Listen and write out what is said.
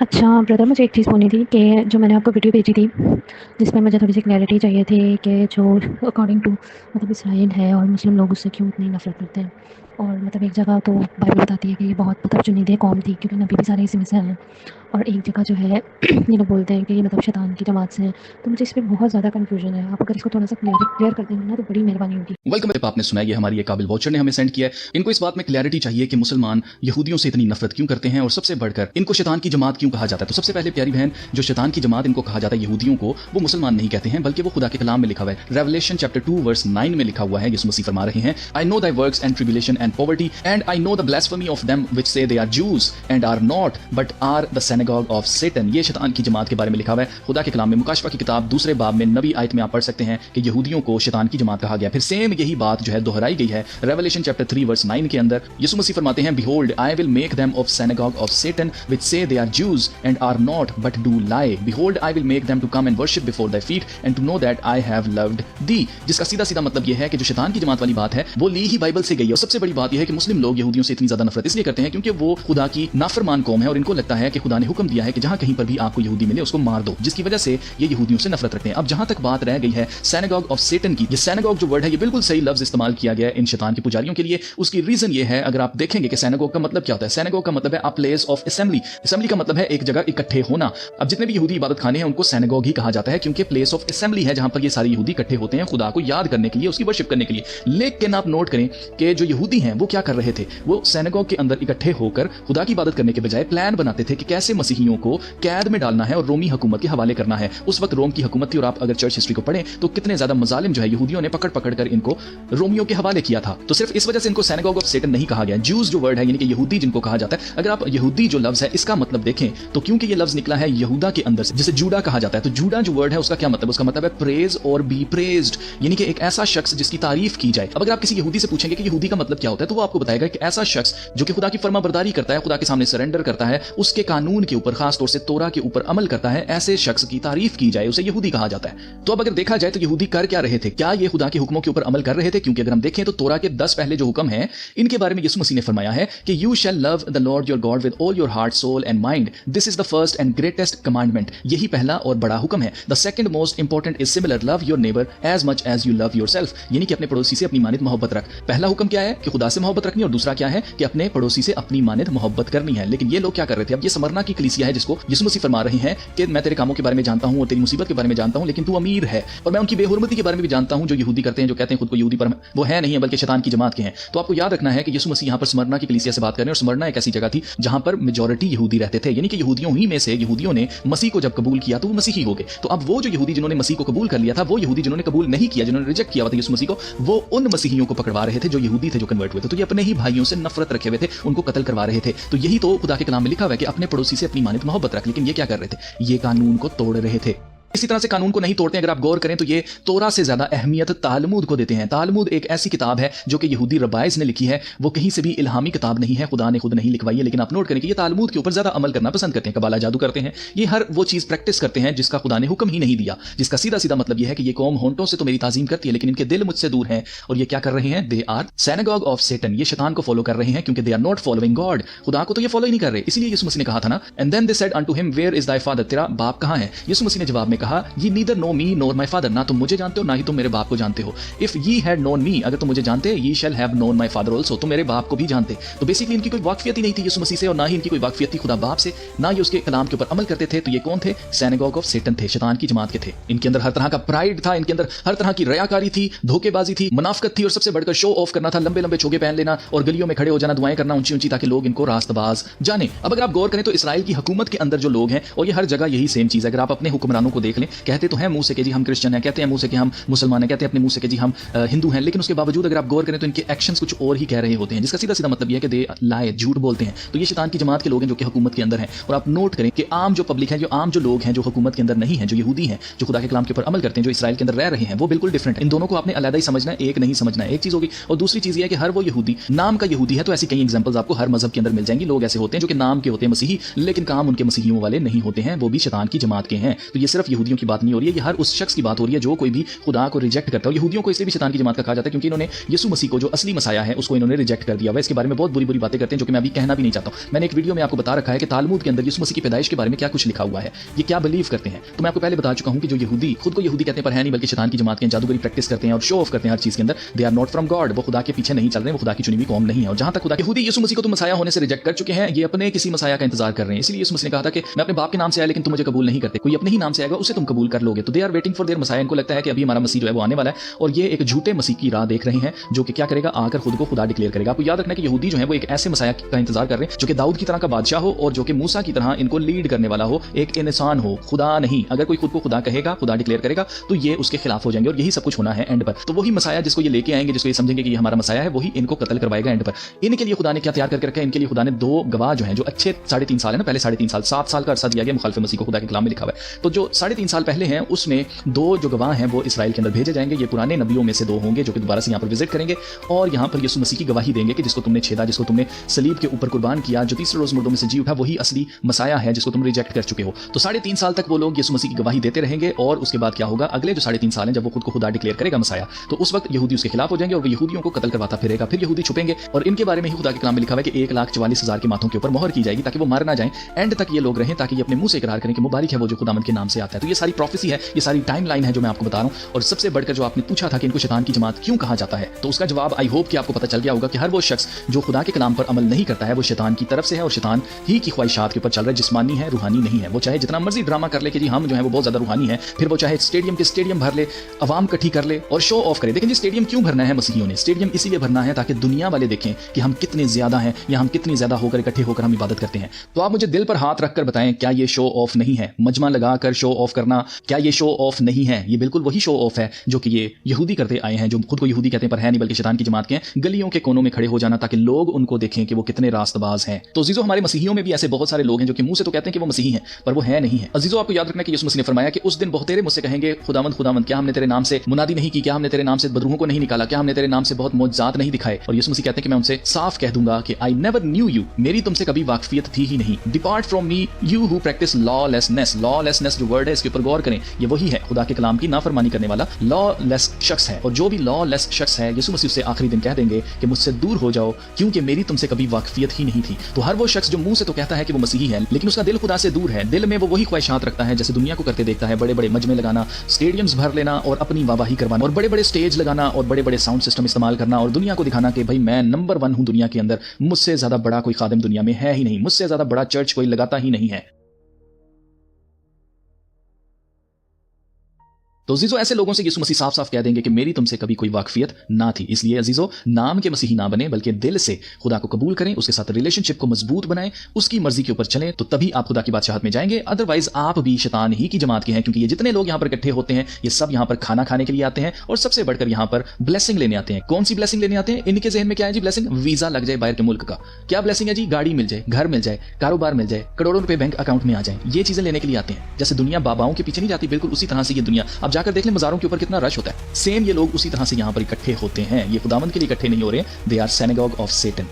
अच्छा ब्रदर, मुझे एक चीज़ बोलनी थी कि जो मैंने आपको वीडियो भेजी थी जिसमें मुझे थोड़ी सी क्लैरिटी चाहिए थी कि जो अकॉर्डिंग टू मतलब इसराइल है और मुस्लिम लोग उससे क्यों इतनी नफरत करते हैं। और मतलब एक जगह तो बाइबल बताती है कि ये बहुत मतलब चुनिंदे कौम थी क्योंकि नबी भी सारे इसी में से हैं। और एक जगह जो है ये लोग बोलते हैं कि ये मतलब शैतान की जमात से हैं। तो मुझे इस पर बहुत ज़्यादा कन्फ्यूजन है। आप अगर इसको थोड़ा सा क्लियर कर देंगे ना तो बड़ी मेहरबानी होगी। वेलकम। आपने सुना है, ये हमारी एक काबिल वॉचर ने हमें सेंड किया है। इनको इस बात में क्लैरिटी चाहिए कि मुसलमान यहूदियों से इतनी नफरत क्यों करते हैं और सबसे बढ़कर इनको शैतान की जमात क्यों कहा जाता है। तो सबसे पहले प्यारी बहन, जो शैतान की जमात इनको कहा जाता है यहूदियों को, वो मुसलमान नहीं कहते हैं बल्कि वो खुदा के कलाम में लिखा हुआ है। रेवलेशन चैप्टर 2 वर्स 9 में लिखा हुआ है, यीशु मसीह फरमा रहे हैं, I know thy works and tribulation and poverty and I know the blasphemy of them which say they are Jews and are not but are the synagogue of Satan. ये शैतान की जमात के बारे में लिखा हुआ है खुदा के कलाम में। मुकाशफा की किताब दूसरे बाब में नबी आयत में आप पढ़ सकते हैं कि यहूदियों को शैतान की जमात कहा गया। फिर सेम यही बात जो है दोहराई गई है रेवलेशन चैप्टर 3 वर्स 9 के अंदर। यीशु मसीह फरमाते हैं, behold I will make them of synagogue of Satan which say they are Jews and are not but do lie. Behold I will make them to come and worship before their feet and to know that I have loved thee. जिसका सीधा सीधा मतलब यह है कि जो शैतान की जमात वाली बात है वो ली ही बाइबल से गई है। और सबसे बड़ी बात यह है कि मुस्लिम लोग यहूदियों से इतनी ज्यादा नफरत इसलिए करते हैं क्योंकि वो खुदा की नाफरमान कौम है और इनको लगता है कि खुदा ने हुक्म दिया है कि जहां कहीं पर भी आपको यहूदी मिले उसको मार दो, जिसकी वजह से ये यहूदियों से नफरत रखते हैं। अब जहां तक बात रह गई है सिनेगॉग ऑफ सैटन की, ये सिनेगॉग जो वर्ड है ये बिल्कुल सही लफ्ज इस्तेमाल किया गया है इन शैतान के पुजारियों के लिए। उसकी रीजन ये है, अगर आप देखेंगे कि सिनेगॉग का मतलब क्या होता है। सिनेगॉग का मतलब है a place of assembly. Assembly का मतलब है एक जगह इकट्ठे होना। अब जितने भी यहूदी इबादत खाने हैं उनको सिनेगॉग ही कहा जाता है क्योंकि प्लेस ऑफ असेंबली है जहां पर ये सारे यहूदी इकट्ठे होते हैं खुदा को याद करने के लिए, उसकी वर्शिप करने के लिए। लेकिन आप नोट करें कि जो यहूदी हैं वो क्या कर रहे थे, वो सिनेगॉग के अंदर इकट्ठे होकर खुदा की इबादत करने के बजाय प्लान बनाते थे कि कैसे मसीहियों को कैद में डालना है और रोमी हुकूमत के हवाले करना है। उस वक्त रोम की हुकूमत थी और आप अगर चर्च हिस्ट्री को पढ़ें तो कितने ज्यादा मजालिम जो है यहूदियों ने पकड़ पकड़ कर इनको रोमियों के हवाले किया था। तो सिर्फ इस वजह से इनको सिनेगॉग ऑफ सैटन नहीं कहा गया। ज्यूज जो वर्ड है यानी कि यहूदी जिनको कहा जाता है, अगर आप यहूदी जो लफ्ज है इसका मतलब देखें तो क्योंकि ये लफ्ज निकला है यहूदा के अंदर से जिसे जूडा कहा जाता है, तो जूडा जो वर्ड है उसका क्या मतलब, उसका मतलब है प्रेज और बी प्रेज्ड, यानी कि एक ऐसा शख्स जिसकी तारीफ की जाए। अब अगर आप किसी यहूदी से पूछेंगे कि यहूदी का मतलब क्या होता है तो वो आपको बताएगा कि ऐसा शख्स जो कि खुदा की फर्मा बरदारी करता है, खुदा के सामने सरेंडर करता है, उसके कानून के ऊपर खास तौर से तोरा के ऊपर अमल करता है, ऐसे शख्स की तारीफ की जाए उसे यहूदी कहा जाता है। तो अब अगर देखा जाए तो यहूदी कर क्या रहे थे, क्या ये खुदा के हुक्मों के ऊपर अमल कर रहे थे? क्योंकि अगर हम देखें तो तोरा के 10 पहले जो हुक्म है इनके बारे में यीशु मसीह ने फरमाया है कि you shall love the Lord your God with all your heart soul and mind, this is the first and greatest commandment. यही पहला और बड़ा हुक्म है। The second most important is similar, love your neighbour as much as you love yourself, यानी कि अपने पड़ोसी से अपनी मानित मोहब्बत रख। पहला हुक्म क्या है कि खुदा से मोहब्बत रखनी और दूसरा क्या है कि अपने पड़ोसी से अपनी मानित मोहब्बत करनी है। लेकिन ये लोग क्या कर रहे थे, अब ये समरना की कलीसिया है जिसको यीशु मसीह फरमा रहे हैं कि मैं तेरे कामों के बारे में जानता हूं और तेरी मुसीबत के बारे में जानता हूं लेकिन तू अमीर है, और मैं उनकी बेहुरमती के बारे में भी जानता हूं जो यहूदी करते हैं, जो कहते हैं खुद को यहूदी पर वो है नहीं है बल्कि शैतान की जमात के हैं। तो आपको याद रखना है कि यीशु मसीह यहां पर स्मरना की कलीसिया से बात कर रहे हैं और स्मरना एक ऐसी जगह थी जहां पर मेजॉरिटी यहूदी रहते थे, यानी कि यहूदियों ही में से यहूदियों ने मसीह को जब कबूल किया तो वो मसीही हो गए। तो अब वो जो यहूदी जिन्होंने मसीह को कबूल कर लिया था, वो यहूदी जिन्होंने कबूल नहीं किया, जिन्होंने रिजेक्ट किया था यीशु मसीह को, वो उन मसीहियों को पकड़वा रहे थे जो यहूदी थे, जो कन्वर्ट हुए थे। तो ये अपने ही भाइयों से नफरत रखे हुए थे, उनको कत्ल करवा रहे थे। तो यही तो खुदा के कलाम में लिखा हुआ है कि अपने पड़ोसी से अपनी मानित मोहब्बत रख। लेकिन ये क्या कर रहे थे, ये कानून को तोड़ रहे थे। इसी तरह से कानून को नहीं तोड़ते हैं। अगर आप गौर करें तो ये तोरा से ज्यादा अहमियत तालमुद को देते हैं। तालमुद एक ऐसी किताब है जो कि यहूदी रबाइज ने लिखी है, वो कहीं से भी इल्हामी किताब नहीं है, खुदा ने खुद नहीं लिखवाई है। लेकिन आप नोट करें कि ये तालमुद के ऊपर ज्यादा अमल करना पसंद करते हैं, कबाला जादू करते हैं, ये हर वो चीज प्रैक्टिस करते हैं जिसका खुदा ने हुक्म ही नहीं दिया। जिसका सीधा सीधा मतलब यह है कि ये कौम होंठों से तो मेरी ताजीम करती है लेकिन इनके दिल मुझसे दूर हैं। और ये क्या कर रहे हैं, they are synagogue of Satan, ये शैतान को फॉलो कर रहे हैं क्योंकि they are not following God. खुदा को तो ये फॉलो ही नहीं कर रहे। इसीलिए यीशु मसीह ने कहा था ना, and then they said unto him where is thy father, तेरा बाप कहां है? यीशु मसीह ने जवाब में कहा, ye neither know me nor my father, ना तुम मुझे जानते हो ना ही तुम मेरे बाप को जानते हो। इफ ये हैड नोन मी, अगर तुम मुझे जानते, ये shall have known my father also, तुम मेरे बाप को भी जानते। तो बेसिकली इनकी कोई वाकफियत ही नहीं थी यीशु मसीह से और ना ही इनकी कोई वाकफियत थी खुदा बाप से, ना ही उसके कलाम के ऊपर अमल करते थे। तो ये कौन थे, सिनेगॉग ऑफ सैटन थे, शैतान की जमात के थे। इनके अंदर हर तरह का प्राइड था, इनके अंदर हर तरह की रयाकारी थी, धोखेबाजी थी, मुनाफिकत थी और सबसे बढ़कर शो ऑफ करना था, लंबे लंबे चोगे पहन लेना और गलियों में खड़े हो जाना, दुआएं करना ऊंची ऊंची ताकि लोग इनको रास्तबाज जाने। अब अगर आप गौर करें तो इसराइल की हुकूमत के अंदर जो लोग हैं, और ये हर जगह यही सेम चीज है, अगर आप अपने हुक्मरानों को देख लें, कहते तो हैं मुंह से कि जी हम क्रिश्चियन हैं, कहते हैं मुंह से कि हम मुसलमान हैं, कहते हैं अपने मुंह से कि जी हम हिंदू हैं, लेकिन उसके बावजूद अगर आप गौर करें तो इनके एक्शंस कुछ और ही कह रहे होते हैं, जिसका सीधा सीधा मतलब यह है कि दे लाए, झूठ बोलते हैं। तो ये शैतान की जमात के लोग हैं जो कि हुकूमत के अंदर हैं। और आप नोट करें कि आम जो पब्लिक है, जो आम जो लोग हैं जो हुकूमत के अंदर नहीं है, जो यहूदी हैं, जो खुदा के कलाम के ऊपर अमल करते हैं, जो इसराइल के अंदर रह रहे हैं, वो बिल्कुल डिफरेंट है। इन दोनों को आपने अलग ही समझना है, एक नहीं समझना है। एक चीज होगी। और दूसरी चीज ये है कि हर वो यहूदी नाम का यहूदी है, तो ऐसी कई एग्जांपल्स आपको हर मजहब के अंदर मिल जाएंगी। लोग ऐसे होते हैं जो कि नाम के होते हैं मसीही लेकिन काम उनके मसीहियों वाले नहीं होते हैं, वो भी शैतान की जमात के हैं। तो ये सिर्फ यहूदियों की बात नहीं हो रही है, ये हर उस शख्स की बात हो रही है जो कोई भी खुदा को रिजेक्ट करता है। यहूदियों को इसलिए भी शैतान की जमात का कहा जाता है क्योंकि इन्होंने यीशु मसीह को जो असली मसाया है उसको इन्होंने रिजेक्ट कर दिया हुआ है। इसके बारे में बहुत बुरी बुरी बातें करते हैं जो कि मैं अभी कहना भी नहीं चाहता हूं। मैंने एक वीडियो में आपको बता रखा है कि तालमुद के अंदर यीशु मसीह की पैदाइश के बारे में क्या कुछ लिखा हुआ है, ये क्या बिलीव करते हैं। तो मैं आपको पहले बता चुका हूं कि जो यहूदी खुद को यहूदी कहते हैं पर है नहीं, बल्कि शैतान की जमात के जादूगरी प्रैक्टिस करते हैं और शो ऑफ करते हैं हर चीज के अंदर, they are not from God. वो खुदा के पीछे नहीं चल रहे, वो खुदा की चुनी हुई कौम नहीं है। और जहां तक खुदा यहूदी यीशु मसीह को तो मसाया होने से रिजेक्ट कर चुके हैं, ये अपने किसी मसाया का इंतजार कर रहे हैं। इसलिए यीशु मसीह ने कहा था कि मैं अपने बाप के नाम से आया लेकिन तुम मुझे कबूल नहीं करते, कोई अपने ही नाम से आएगा उसे तुम कबूल कर लोगे। तो they are waiting for their messiah. इनको लगता है कि अभी हमारा मसीह जो है वो आने वाला है और ये एक झूठे मसीह की राह देख रहे हैं जो कि क्या करेगा, आकर खुद को खुदा डिक्लेयर करेगा। आपको याद रखना है कि यहूदी जो है वो एक ऐसे मसाया का इंतजार कर रहे हैं जो कि दाऊद की तरह का बादशाह हो और जो कि मूसा की तरह इनको लीड करने वाला हो, एक इंसान हो, खुदा नहीं। अगर कोई खुद को खुदा कहेगा, खुदा डिक्लेयर करेगा तो ये उसके खिलाफ हो जाएंगे और यही सब कुछ होना है एंड पर। तो वही मसाया जिसको ये लेके आएंगे, जिसको ये समझेंगे कि ये हमारा मसाया है, वही इनको कत्ल करवाएगा एंड पर। इनके लिए खुदा ने क्या तैयार करके रखा है, इनके लिए खुदा ने 2 गवाह जो हैं, जो अच्छे 3.5 साल है ना, पहले 3.5 साल 7 साल का अरसा दिया गया मुखालिफ मसीह को, खुदा के कलाम में लिखा हुआ है। तो जो 3.5 साल पहले हैं उसमें 2 जो गवाह हैं वो इसराइल के अंदर भेजे जाएंगे। ये पुराने नबियों में से 2 होंगे जो कि दोबारा से यहाँ पर विजिट करेंगे और यहाँ पर यीशु मसीह की गवाही देंगे कि जिसको तुमने छेदा, जिसको तुमने सलीब के ऊपर कुर्बान किया, जो तीसरे रोज मुर्दों में से जी उठा, वही असली मसाया है जिसको तुम रिजेक्ट कर चुके हो। तो 3.5 साल तक वो लोग यीशु मसीह की गवाही देते रहेंगे और उसके बाद क्या होगा, अगले जो 3.5 साल हैं जब वो खुद को खुदा डिक्लेयर करेगा मसाया, तो उस वक्त यहूदी उसके खिलाफ हो जाएंगे और वो यहूदियों को कत्ल करवाता फिरेगा। फिर यहूदी छुपेंगे और इनके बारे में ही खुदा के कलाम में लिखा हुआ है कि 1,44,000 के माथों के ऊपर मोहर की जाएगी ताकि वो मार ना जाएं, एंड तक ये लोग रहें, ताकि ये अपने मुंह से इकरार करें कि मुबारक है वो जो खुदावंद के नाम से आता है। तो ये सारी प्रोफेसी है, ये सारी टाइम लाइन है जो मैं आपको बता रहा हूं। और सबसे बढ़कर जो आपने पूछा था कि इनको शैतान की जमात क्यों कहा जाता है, तो उसका जवाब आई होप कि आपको पता चल गया होगा कि हर वो शख्स जो खुदा के कलाम पर अमल नहीं करता है वो शैतान की तरफ से है और शैतान ही की ख्वाहिशात के ऊपर चल रहा है, जिस्मानी है, रूहानी नहीं है। वो चाहे जितना मर्जी ड्रामा कर ले कि जी हम जो है वो बहुत ज्यादा रूहानी है, फिर वो चाहे स्टेडियम के स्टेडियम भर ले, अवाम इकट्ठी कर ले और शो ऑफ करे। लेकिन जी स्टेडियम क्यों भरना है मसीहियों ने? स्टेडियम इसीलिए भरना है ताकि दुनिया वाले देखें कि हम कितने ज्यादा हैं या हम कितनी ज्यादा होकर इकट्ठे होकर हम इबादत करते हैं। तो आप मुझे दिल पर हाथ रखकर बताएं, क्या ये शो ऑफ नहीं है? मजमा लगाकर शो ऑफ करना, क्या ये शो ऑफ नहीं है? ये बिल्कुल वही शो ऑफ है जो कि ये यहूदी करते आए हैं, जो खुद को यहूदी कहते हैं पर है नहीं बल्कि शैतान की जमात के हैं। गलियों के कोनों में खड़े हो जाना ताकि लोग उनको देखें कि वो कितने रास्तबाज हैं। तो अजीजों, हमारे मसीहियों में भी ऐसे बहुत सारे लोग हैं जो कि मुंह से तो कहते हैं कि वो मसीही हैं पर वो है नहीं है। अजीजों, आपको याद रखना कि यीशु मसीह ने फरमाया कि उस दिन बहुतेरे मुझसे कहेंगे, खुदावंद खुदावंद, क्या हमने तेरे नाम से मुनादी नहीं की, क्या हमने तेरे नाम से बदरूहों को नहीं निकाला, क्या हमने तेरे नाम से बहुत मौजज़ात नहीं दिखाए? और यीशु मसीह कहते हैं कि मैं उनसे साफ कह दूंगा कि आई नेवर न्यू यू, मेरी तुमसे कभी वाकफियत थी ही नहीं। Depart from me you who practice lawlessness. Lawlessness जो वर्ड है इसके ऊपर गौर करें, ये वही है खुदा के कलाम की नाफरमानी करने वाला लॉलेस शख्स है। और जो भी लॉलेस शख्स है यीशु मसीह से आखिरी दिन कह देंगे कि मुझसे दूर हो जाओ क्योंकि मेरी तुमसे कभी वाकफियत ही नहीं थी। तो हर वो शख्स जो मुंह से तो कहता है कि वो मसीही है लेकिन उसका दिल खुदा से दूर है, दिल में वो वही ख्वाहिशात रखता है जैसे दुनिया को करते देखता है, बड़े बड़े मजमे लगाना, स्टेडियम्स भर लेना और अपनी वाहवाही करवाना और बड़े बड़े स्टेज लगाना और बड़े बड़े साउंड सिस्टम इस्तेमाल करना और दुनिया को दिखाना कि भाई मैं नंबर 1 हूं दुनिया के अंदर, मुझसे ज्यादा बड़ा कोई खादिम दुनिया में है ही नहीं, मुझसे ज्यादा बड़ा चर्च कोई लगाता ही नहीं है। तो अजीजों, ऐसे लोगों से यीशु मसीह साफ साफ कह देंगे कि मेरी तुमसे कभी कोई वाकफियत ना थी। इसलिए अजीजों, नाम के मसीही ना बने बल्कि दिल से खुदा को कबूल करें, उसके साथ रिलेशनशिप को मजबूत बनाएं, उसकी मर्जी के ऊपर चलें, तो तभी आप खुदा की बादशाहत में जाएंगे। अदरवाइज आप भी शैतान ही की जमात के हैं, क्योंकि ये जितने लोग यहाँ पर इकट्ठे होते हैं ये सब यहाँ पर खाना खाने के लिए आते हैं और सबसे बढ़कर यहाँ पर ब्लेसिंग लेने आते हैं। कौन सी ब्लेसिंग लेने आते हैं? इनके जहन में क्या है जी? ब्लेसिंग, वीजा लग जाए बाहर के मुल्क का। क्या ब्लेसिंग है जी? गाड़ी मिल जाए, घर मिल जाए, कारोबार मिल जाए, करोड़ों रुपए बैंक अकाउंट में आ जाए। ये चीजें लेने के लिए आते हैं। जैसे दुनिया बाबाओं के पीछे नहीं जाती, बिल्कुल उसी तरह से ये दुनिया, आप जाकर देख लें मज़ारों के ऊपर कितना रश होता है, सेम ये लोग उसी तरह से यहाँ पर इकट्ठे होते हैं। ये खुदावंद के लिए इकट्ठे नहीं हो रहे हैं, they are synagogue of Satan.